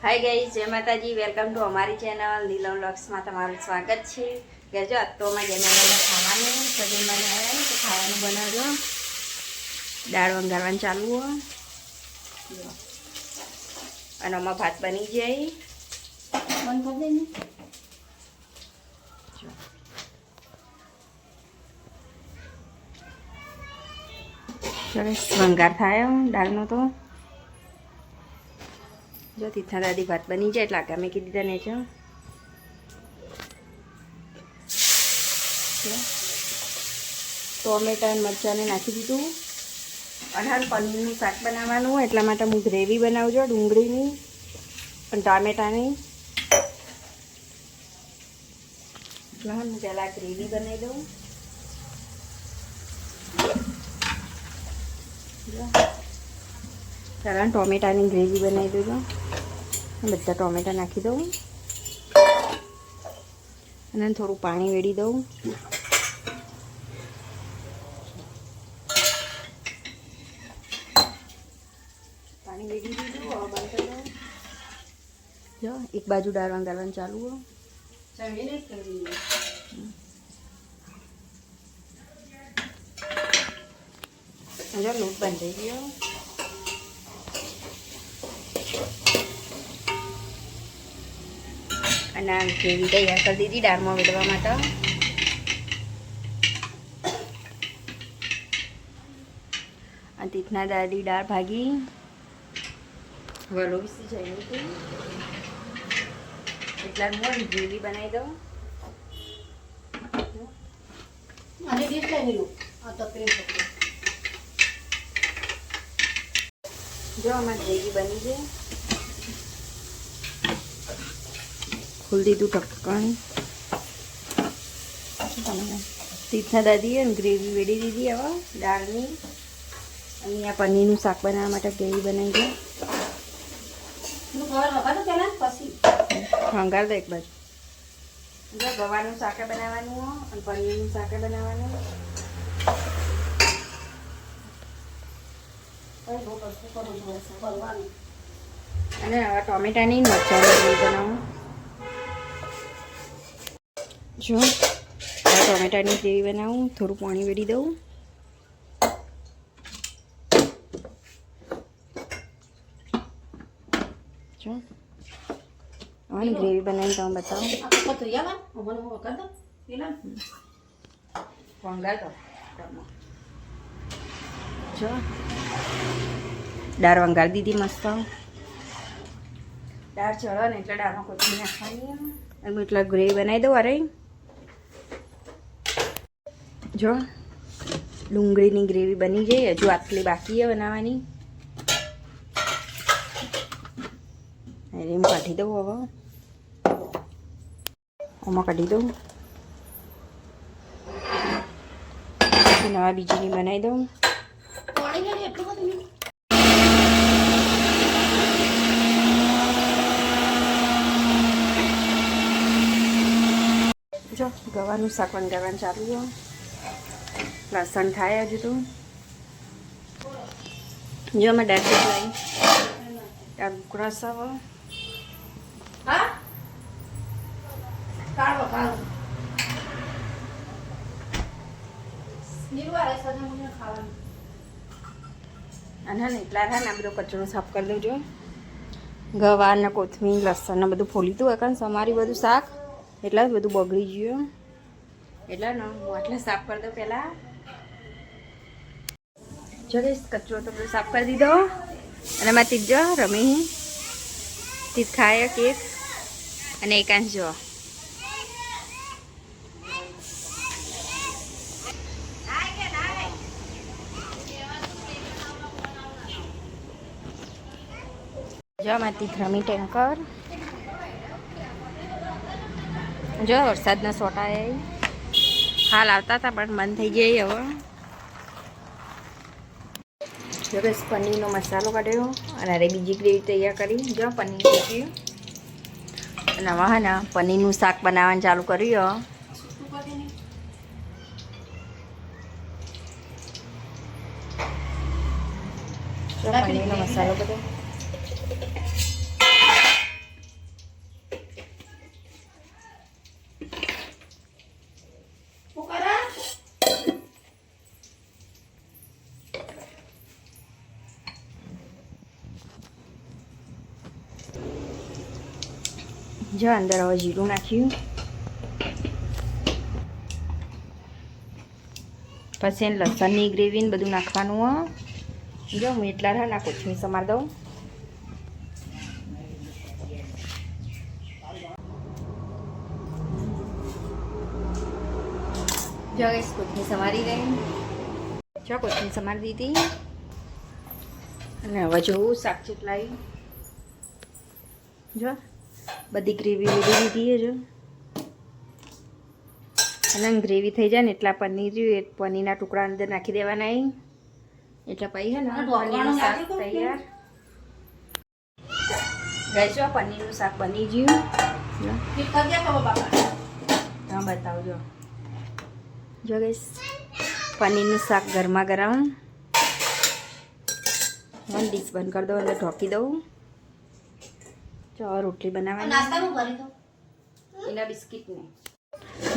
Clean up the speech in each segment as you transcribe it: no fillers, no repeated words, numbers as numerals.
Hi guys, જય માતાજી. Welcome to અમારી ચેનલ નીલમ વ્લોગ્સમાં તમારું સ્વાગત છે. ગજો અત્તોમાં જમવાનું ખાવાનું સજન મને આવ્યા તો ખાવાનું બનાવજો. દાળ વંગારવાનું ચાલુ હોય અને આમાં ભાત બની જાય. બંધ કરી દે ને. સરસ વંગાર થાય દાળનો તો. જો તીથા દાદી ભાત બની જાય એટલે આગળ મેં કીધી તને છો ટોમેટા અને મરચાંને નાખી દીધું. અને પનીરનું શાક બનાવવાનું હોય એટલા માટે હું ગ્રેવી બનાવજો ડુંગળીની અને ટામેટાની. એટલે હું પહેલાં ગ્રેવી બનાવી દઉં. ચાલો ટોમેટાની ગ્રેવી બનાવી દેજો. બધા ટોમેટા નાખી દઉં અને થોડું પાણી વેડી દઉં. પાણી વેડી દીધું. બંધ કરી દઉં. જો એક બાજુ દાળ વંગારવાનું ચાલુ હો. જો લોટ બંધાઈ ગયો. અને ગ્રેવી તૈયાર કરી દીધી દાળમાં વેડવા માટે. અને તીથના દાદી દાળ ભાગી વલો વિસી જઈ હતી એટલા હું ગ્રેવી બનાવી દઉં. જો અમારી ગ્રેવી બની છે. ખોલી દીધું ઢક્કણ. તીથા દાદીએ ગ્રેવી વેડી દીધી હવે દાળની. અહીંયા પનીરનું શાક બનાવવા માટે ગ્રેવી બનાવી દો. હંગાર દો એક બાજુ. જો ગવાનું શાકે બનાવવાનું અને પનીરનું શાકે બનાવવાનું. અને હવે ટોમેટાની મરચાંની ગ્રેવી બનાવું. જો ટોમેટાની ગ્રેવી બનાવું. થોડું પાણી વેડી દઉં. જો આની ગ્રેવી બનાવીને તમે બતાવો. જો દાળ વંગાર દીધી મસ્ત. દાળ ચડો ને એટલે દાળમાં કોથમીર નાખવાની અને એટલે ગ્રેવી બનાવી દઉં. અરે જો ડુંગળીની ગ્રેવી બની જાય. હજુ આટલી બાકી છે બનાવવાની. એમ કાઢી દઉં. હવે આમાં કાઢી દઉં. નવા બીજીની બનાવી દઉં. જો ગવાનું શાક વંગારવાનું ચાલુ હોય. લસણ થાય હજુ તો. જો અમે ડાયરેક્ટ લાવી ક્રસ હવે. અને એટલા થાય ને આ બધો કચરો સાફ કરી દેજો. ગવાર ને કોથમીર લસણ ને બધું ફોલી હતું કારણ સમારી બધું શાક એટલા જ બધું બગડી ગયું. એટલે ને હું આટલા સાફ કરી દઉં પહેલાં. જો કચરો તો બધું સાફ કરી દીધો. અને એમાં તીજ જો રમી તીજ ખાય કેક અને એકાંશ જો જો માથી રમી ટેન્કર. જો વરસાદના સોટા હાલ આવતા હતા પણ બંધ થઈ જાય હવે. જો બસ પનીરનો મસાલો કાઢ્યો અને અરે બીજી ગ્રેવી તૈયાર કરી. જો પનીર મૂકી અને હવે હા ને પનીરનું શાક બનાવવાનું ચાલુ કર્યું. પનીરનો મસાલો બધો જો અંદર હવે જીરું નાખ્યું, પછી લસણની ગ્રેવી ને બધું નાખવાનું હો. જો હું એટલા રહે ના કોથમીર સમાર દઉં. જો કોથમીર સમારી દઈ, જો કોથમીર સમારી દીધી. અને હવે જોવું શાક ચેટલાઈ, જો બધી ગ્રેવી લીધી દીધી જો. અને ગ્રેવી થઈ જાય ને એટલા પનીરના ટુકડા અંદર નાખી દેવાના, એટલે પછી હે ને પનીરનું શાક તૈયાર. ગાઈસ જો પનીરનું શાક બની ગયું. હા બતાવજો. જો ગાઈસ પનીરનું શાક ગરમા ગરમ. હું ડીશ બંધ કરી દઉં અને ઢોકી દઉં. જો રોટલી બનાવવાની, એના બિસ્કિટ ને.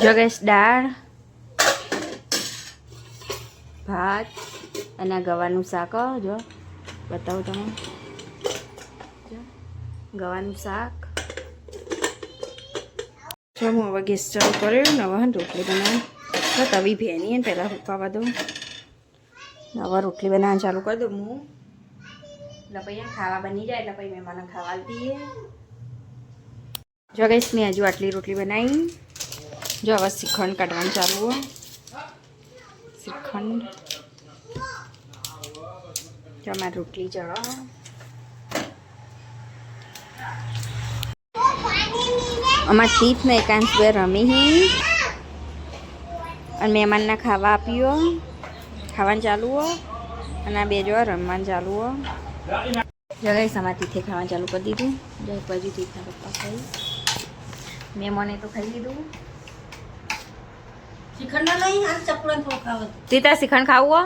જો ગાઈસ દાળ, ભાત અને ગવાનું શાક. જો બતાવું તમે, ગવાનું શાક. જો હું હવે ગેસ ચાલુ કર્યો ને હવે રોટલી બનાવું. તવી ભેની ને પહેલાં હુકાવા દઉં. હવે રોટલી બનાવવાનું ચાલુ કરી દઉં હું. એટલે પછી ખાવા બની જાય એટલે પછી મહેમાનો ખાવા દઈએ. જો ગાઈસ મેં હજુ આટલી રોટલી બનાવી. જો હવે શ્રીખંડ કાઢવાનું ચાલુ હોય. શ્રીખંડ જો મારી રોટલી ચડો. અમાર તીત ને એકાંશ બે રમી અને મહેમાનને ખાવા આપ્યો, ખાવાનું ચાલુ હો. અને આ બે જો રમવાનું ચાલુ હો. જગાઈ અમારા તીથે ખાવાનું ચાલુ કરી દીધું. જય બાજુ તીથના પપ્પા ખાઈ, મહેમાને તો ખાઈ લીધું. તીતા શ્રીખંડ ખાવું હો.